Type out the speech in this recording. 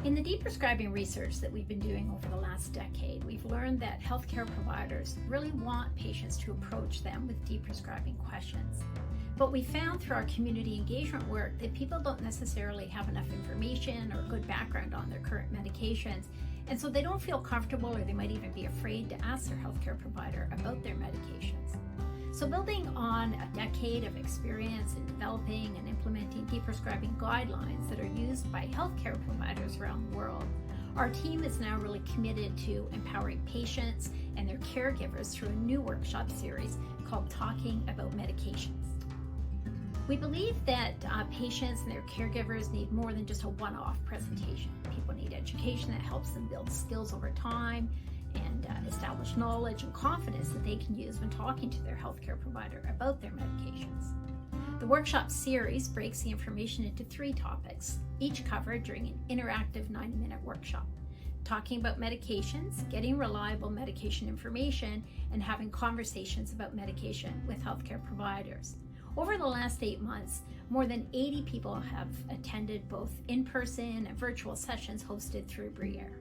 In the deprescribing research that we've been doing over the last decade, we've learned that healthcare providers really want patients to approach them with deprescribing questions. But we found through our community engagement work that people don't necessarily have enough information or good background on their current medications, and so they don't feel comfortable, or they might even be afraid to ask their healthcare provider about their medications. So building on a decade of experience in developing and implementing deprescribing guidelines that are used by healthcare providers around the world, our team is now really committed to empowering patients and their caregivers through a new workshop series called Talking About Medications. We believe that patients and their caregivers need more than just a one-off presentation. People need education that helps them build skills over time and establish knowledge and confidence that they can use when talking to their healthcare provider about their medications. The workshop series breaks the information into 3 topics, each covered during an interactive 90-minute workshop. Talking about medications, getting reliable medication information, and having conversations about medication with healthcare providers. Over the last 8 months, more than 80 people have attended both in-person and virtual sessions hosted through Briere.